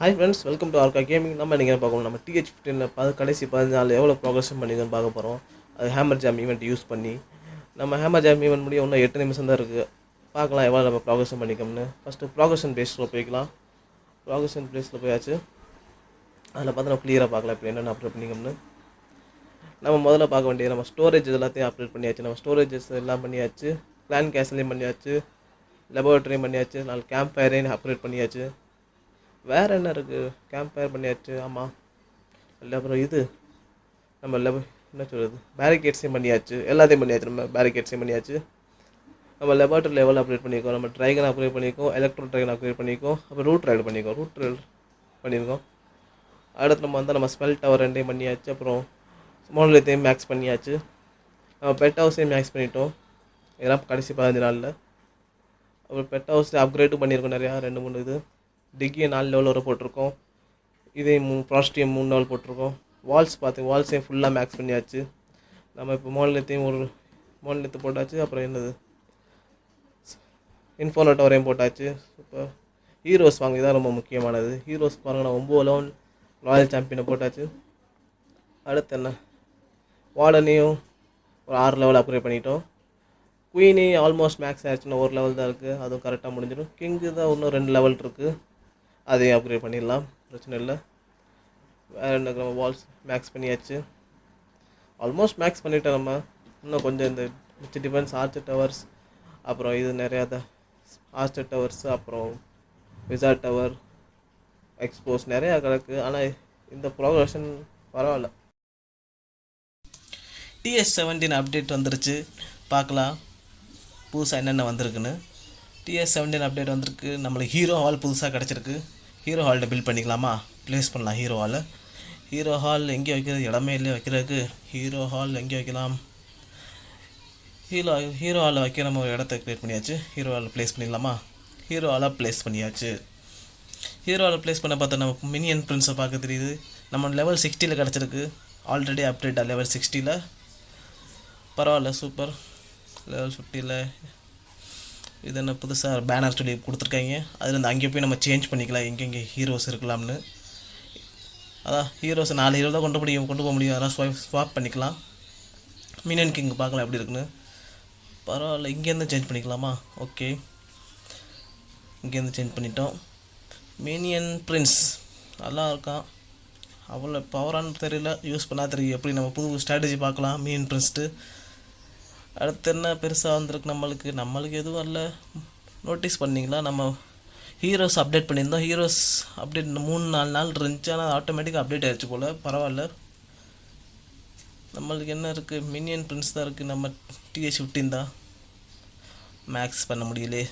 Hi friends, welcome to Arcot gaming. நம்ம நீங்கள் பார்க்கணும், நம்ம TH15 கடைசி 15 நாள் எவ்வளோ ப்ரோக்ரஷன் பண்ணியிருக்குன்னு பார்க்க போகிறோம். அது ஹேமர் ஜாம் ஈவெண்ட் யூஸ் பண்ணி நம்ம ஹேமர் ஜாம் ஈவெண்ட் முடிய இன்னும் 8 நிமிஷம் தான் இருக்குது. பார்க்கலாம் எவ்வளோ நம்ம ப்ரோக்ரஷன் பண்ணிக்கோம்னு. ஃபஸ்ட்டு ப்ரோக்ரஷன் பேஸில் போய்க்கலாம். ப்ரோக்ரஷன் பேஸில் போயாச்சு. அதில் பார்த்து நம்ம கிளியராக பார்க்கலாம் இப்போ என்னென்ன அப்டேட் பண்ணிக்கோம்னு. நம்ம முதல்ல பார்க்க வேண்டியது நம்ம ஸ்டோரேஜ் எல்லாத்தையும் அப்டேட் பண்ணியாச்சு. நம்ம ஸ்டோரேஜஸ் எல்லாம் பண்ணியாச்சு. கிளான் கேஸ்லையும் பண்ணியாச்சு. லெபார்ட்ரியும் பண்ணியாச்சு. 4 கேம்ப் ஃபயரையும் அப்டேட் பண்ணியாச்சு. வேறு என்ன இருக்குது? கேம்ப் ஃபயர் பண்ணியாச்சு. ஆமாம், இல்லை அப்புறம் இது நம்ம என்ன சொல்கிறது, பேரிகேட்ஸையும் பண்ணியாச்சு. எல்லாத்தையும் பண்ணியாச்சு. நம்ம பேரிகேட்ஸையும் பண்ணியாச்சு. நம்ம லெபார்ட்டரி லெவல் அப்டேட் பண்ணியிருக்கோம். நம்ம ட்ரைகன் அப்கிரேட் பண்ணியிருக்கோம். எலக்ட்ரோ ட்ரைகன் அப்கிரேட் பண்ணியிருக்கோம். அப்புறம் ரூட் ரைடு பண்ணியிருக்கோம். ரூட் ரைடு பண்ணியிருக்கோம். அடுத்து நம்ம நம்ம ஸ்மெல் டவர் ரெண்டையும் பண்ணியாச்சு. அப்புறம் மோனலித்தையும் மேக்ஸ் பண்ணியாச்சு. நம்ம பெட் ஹவுஸையும் மேக்ஸ் பண்ணிட்டோம். இதெல்லாம் கடைசி 15 நாளில். அப்புறம் பெட் ஹவுஸ் அப்கிரேட்டும் பண்ணியிருக்கோம் நிறையா, 2-3 இது. டிக்கியை 4 லெவல் வரை போட்டிருக்கோம். இதையும் ஃப்ராஸ்டியம் 3 லெவல் போட்டிருக்கோம். வால்ஸையும் ஃபுல்லாக மேக்ஸ் பண்ணியாச்சு. நம்ம இப்போ மோனலித்து போட்டாச்சு. அப்புறம் என்னது, இன்ஃபோனோ டவரையும் போட்டாச்சு. இப்போ ஹீரோஸ் வாங்க, இதான் ரொம்ப முக்கியமானது. ஹீரோஸ் பாருங்க, நான் 9 லெவல் ராயல் சாம்பியனை போட்டாச்சு. அடுத்து என்ன, வார்டனையும் ஒரு 6 லெவல் அப்கிரேட் பண்ணிட்டோம். குயினி ஆல்மோஸ்ட் மேக்ஸ் ஆயிடுச்சுன்னா 1 லெவல் தான் இருக்குது, அதுவும் கரெக்டாக முடிஞ்சிடும். கிங்கு தான் இன்னும் 2 லெவல் இருக்குது, அதையும் அப்கிரேட் பண்ணிடலாம், பிரச்சனை இல்லை. வேறு என்ன, நம்ம வால்ஸ் மேக்ஸ் பண்ணியாச்சு. ஆல்மோஸ்ட் மேக்ஸ் பண்ணிவிட்டோம். நம்ம இன்னும் கொஞ்சம் இந்த டிஃபென்ஸ் ஆர்ச்சர் டவர்ஸ், அப்புறம் இது நிறையா ஆர்ச்சர் டவர்ஸ், அப்புறம் விசார்ட் டவர், எக்ஸ்போஸ் நிறையா கிடக்கு. ஆனால் இந்த ப்ரோக்ரஷன் பரவாயில்ல. TS17 அப்டேட் வந்துருச்சு. பார்க்கலாம் புதுசாக என்னென்ன வந்திருக்குன்னு. TS17 அப்டேட் வந்திருக்கு. நம்மளுக்கு ஹீரோ ஹால் புதுசாக கிடச்சிருக்கு. ஹீரோ ஹாலில் பில்ட் பண்ணிக்கலாமா, ப்ளேஸ் பண்ணலாம் ஹீரோ ஹாலை. ஹீரோ ஹால் எங்கே வைக்கிறது, இடமே இல்லையே வைக்கிறதுக்கு. ஹீரோ ஹால் எங்கே வைக்கலாம், ஹீரோ ஹாலில் வைக்க நம்ம ஒரு இடத்த க்ரியேட் பண்ணியாச்சு. ஹீரோ ஹாலில் ப்ளேஸ் பண்ணிடலாமா. ஹீரோ ஹாலாக ப்ளேஸ் பண்ணியாச்சு. ஹீரோ ஹாலில் ப்ளேஸ் பண்ண பார்த்தா நம்ம மினியன் பிரின்ஸை பார்க்க தெரியுது. நம்ம லெவல் 60 கிடச்சிருக்கு. ஆல்ரெடி அப்டேட்டாக லெவல் 60. பரவாயில்ல, சூப்பர். லெவல் 50 இது என்ன புதுசாக பேனர் சொல்லி கொடுத்துருக்காங்க. அதில் இந்த அங்கே போய் நம்ம சேஞ்ச் பண்ணிக்கலாம் எங்கெங்கே ஹீரோஸ் இருக்கலாம்னு. அதான் ஹீரோஸ் 4 ஹீரோ தான் கொண்டு போக முடியும். அதெல்லாம் ஸ்வாப் பண்ணிக்கலாம். மினியன் கிங் பார்க்கலாம் எப்படி இருக்குன்னு. பரவாயில்ல, இங்கேருந்து சேஞ்ச் பண்ணிக்கலாமா. ஓகே, இங்கேருந்து சேஞ்ச் பண்ணிட்டோம். மினியன் பிரின்ஸ் நல்லா இருக்கான். அவ்வளோ பவரானு தெரியல, யூஸ் பண்ணால் தெரியும். எப்படி நம்ம புது ஸ்ட்ராட்டஜி பார்க்கலாம் மினியன் பிரின்ஸ்ட்டு. அடுத்து என்ன பெருசாக வந்திருக்கு நம்மளுக்கு எதுவும் இல்லை. நோட்டீஸ் பண்ணிங்களா, நம்ம ஹீரோஸ் அப்டேட் பண்ணியிருந்தோம். ஹீரோஸ் அப்டேட் 3-4 நாள் இருந்துச்சு. ஆனால் ஆட்டோமேட்டிக்காக அப்டேட் ஆகிடுச்சு போல். பரவாயில்ல. நம்மளுக்கு என்ன இருக்குது, மினியன் பிரின்ஸ் தான் இருக்குது. நம்ம TH15 தான் மேக்ஸ் பண்ண முடியலே.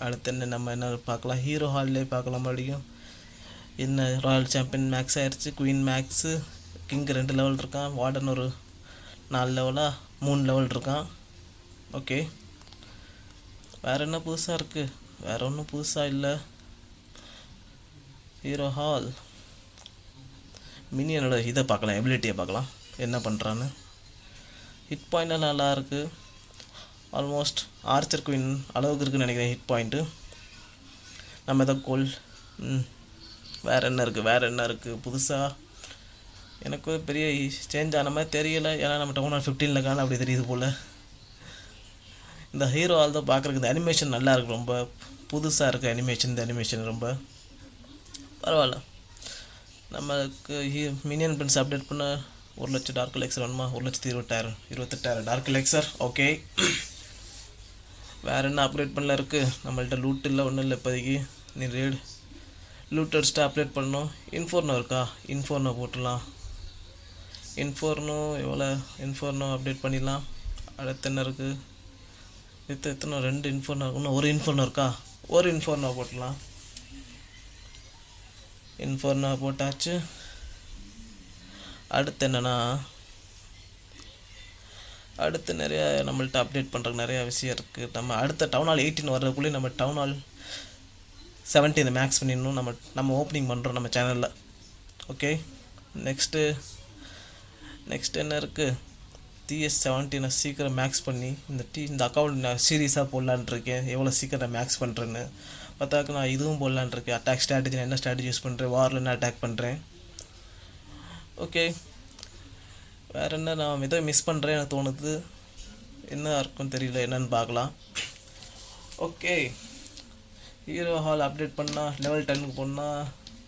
அடுத்து நம்ம என்ன பார்க்கலாம், ஹீரோ ஹால்லே பார்க்கலாம். மறுபடியும் என்ன, ராயல் சாம்பியன் மேக்ஸ் ஆயிடுச்சு. குயின் மேக்ஸு, கிங் 2 லெவல் இருக்கான். வார்டன் ஒரு 4 லெவலாக 3 லெவல் இருக்கான். ஓகே, வேறு என்ன புதுசாக இருக்குது? வேறு ஒன்றும் புதுசாக இல்லை. ஹீரோ ஹால் மினியனோட இதை பார்க்கலாம், எபிலிட்டியை பார்க்கலாம் என்ன பண்ணுறான்னு. ஹிட் பாயிண்ட்டாக நல்லா இருக்குது. ஆல்மோஸ்ட் ஆர்ச்சர் குயின் அளவுக்கு இருக்குதுன்னு நினைக்கிறேன் ஹிட் பாயிண்ட்டு. நம்ம எதாவது கோல் வேறு என்ன இருக்குது புதுசாக? எனக்கு பெரிய சேஞ்ச் ஆன மாதிரி தெரியலை. ஏன்னா நம்ம டவுன் 15 காண அப்படி தெரியுது போல். இந்த ஹீரோ ஆல் தான் பார்க்குறதுக்கு இந்த அனிமேஷன் நல்லா இருக்குது. ரொம்ப புதுசாக இருக்குது அனிமேஷன். இந்த அனிமேஷன் ரொம்ப பரவாயில்ல. நமக்கு மினியன் பிரின்ஸ் அப்டேட் பண்ண 1 லட்சம் டார்க் எலெக்சர் வேணுமா? 1,28,000 டார்க் எலெக்சர். ஓகே, வேறு என்ன அப்டேட் பண்ணல இருக்குது? நம்மள்கிட்ட லூட் இல்லை, ஒன்றும் இல்லை இப்போதைக்கு. நீ லூட் அடிச்சுட்டு அப்டேட் பண்ணணும். இன்ஃபோர்னோ இருக்கா? இன்ஃபோர்னோ போட்டுடலாம். இன்ஃபோர்னோ அப்டேட் பண்ணிடலாம். அடுத்து என்ன இருக்குது? எத்தனை 2 இன்ஃபோர்னோ, இன்னும் ஒரு இன்ஃபோர்னோ இருக்கா? ஒரு இன்ஃபோர்னோ போட்டுடலாம். இன்ஃபோர்னோ போட்டாச்சு. அடுத்து என்னென்னா, அடுத்து நிறையா நம்மள்ட்ட அப்டேட் பண்ணுறதுக்கு நிறையா விஷயம் இருக்குது. நம்ம அடுத்த டவுன் ஹால் 18 வர்றதுக்குள்ளே நம்ம டவுன் ஹால் 17 மேக்ஸ் பண்ணிடணும். நம்ம ஓப்பனிங் பண்ணுறோம் நம்ம சேனலில். ஓகே, நெக்ஸ்ட் என்ன இருக்குது? TS17 சீக்கிரம் மேக்ஸ் பண்ணி இந்த அக்கௌண்ட் நான் சீரியஸாக போடலான்ட்டு இருக்கேன். எவ்வளோ சீக்கிரம் மேக்ஸ் பண்ணுறேன்னு பார்த்தாக்க நான் இதுவும் போடலான்னு இருக்கேன். அட்டாக் ஸ்ட்ராட்டஜி, நான் என்ன ஸ்ட்ராட்டஜி யூஸ் பண்ணுறேன், வாரில் என்ன அட்டாக் பண்ணுறேன். ஓகே, வேறு என்ன நான் எதோ மிஸ் பண்ணுறேன் எனக்கு தோணுது. என்ன இருக்குன்னு தெரியல, என்னன்னு பார்க்கலாம். ஓகே, ஹீரோ ஹால் அப்டேட் பண்ணால் லெவல் 10க்கு போனால்,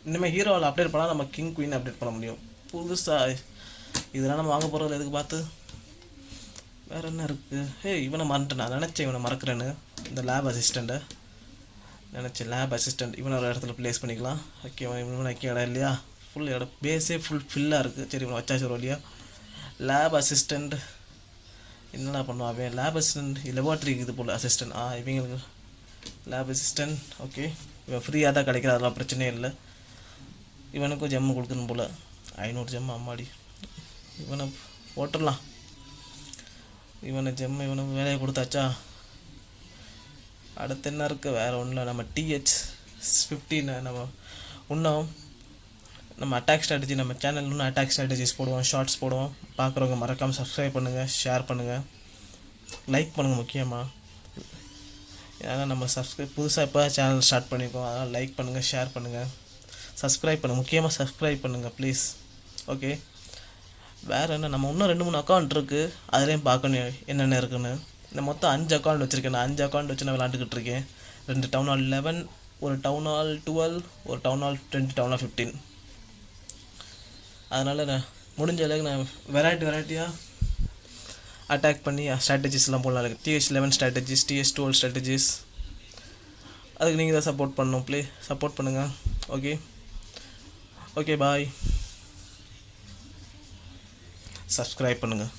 இனிமேல் ஹீரோ ஹால் அப்டேட் பண்ணால் நம்ம கிங் குயின் அப்டேட் பண்ண முடியும். புதுசாக இதெல்லாம் நம்ம வாங்க போகிறது எதுக்கு பார்த்து. வேறு என்ன இருக்குது? இவனை மறந்துட்டேன். நான் நினச்சேன் இவனை மறக்கிறேன்னு. இந்த லேப் அசிஸ்டண்ட்டை நினச்சேன். லேப் அசிஸ்டண்ட் இவனை ஒரு இடத்துல ப்ளேஸ் பண்ணிக்கலாம். ஓகே, இவனை வைக்க இடம் இல்லையா? ஃபுல் இடம் பேஸே ஃபில்லாக இருக்குது. சரி, இவனை வச்சாச்சு ஒரு வழியா. லேப் அசிஸ்டண்ட் என்னடா பண்ணுவான்? லேப் அசிஸ்டண்ட் லெபார்ட்ரிக்கு இது போல் அசிஸ்டண்ட். இவங்களுக்கு லேப் அசிஸ்டண்ட். ஓகே, இவன் ஃப்ரீயாக தான் கிடைக்கிற, அதெல்லாம் பிரச்சனையே இல்லை. இவனுக்கும் ஜெம்மு கொடுக்கணும் போல், 500 ஜெம்மு. அம்மாடி, இவனை போட்டுடலாம். இவனை ஜெம்மு, இவனுக்கு வேலையை கொடுத்தாச்சா? அடுத்து என்ன இருக்குது? வேறு ஒன்றும் இல்லை. நம்ம TH15 நம்ம அட்டாக் ஸ்ட்ராட்டஜி, நம்ம சேனல் இன்னும் அட்டாக் ஸ்ட்ராட்டஜிஸ் போடுவோம், ஷார்ட்ஸ் போடுவோம். பார்க்குறவங்க மறக்காமல் சப்ஸ்கிரைப் பண்ணுங்கள், ஷேர் பண்ணுங்கள், லைக் பண்ணுங்கள் முக்கியமாக. ஏன்னா நம்ம புதுசாக இப்போ சேனல் ஸ்டார்ட் பண்ணியிருக்கோம். அதனால் லைக் பண்ணுங்கள், ஷேர் பண்ணுங்கள், சப்ஸ்கிரைப் பண்ணுங்கள். முக்கியமாக சப்ஸ்கிரைப் பண்ணுங்கள் ப்ளீஸ். ஓகே, வேறு என்ன, நம்ம இன்னும் 2-3 அக்கௌண்ட் இருக்குது, அதுலேயும் பார்க்கணும் என்னென்ன இருக்குன்னு. இந்த மொத்தம் 5 அக்கௌண்ட் வச்சுருக்கேன். நான் 5 அக்கௌண்ட் வச்சு நான் விளாண்டுக்கிட்டு இருக்கேன். 2 டவுன் ஹால் 11, ஒரு டவுன் ஹால் 12, ஒரு டவுன் ஹால் 20, டவுன் ஹால் 15. அதனால் நான் முடிஞ்ச அளவுக்கு நான் வெரைட்டியாக அட்டாக் பண்ணி ஸ்ட்ராட்டஜிஸ்லாம் போடலாம் இருக்குது. TH11 strategies, TH12 strategies. அதுக்கு நீங்கள் தான் சப்போர்ட் பண்ணணும். சப்போர்ட் பண்ணுங்கள். ஓகே, பாய். சப்ஸ்கிரைப் பண்ணுங்கள்.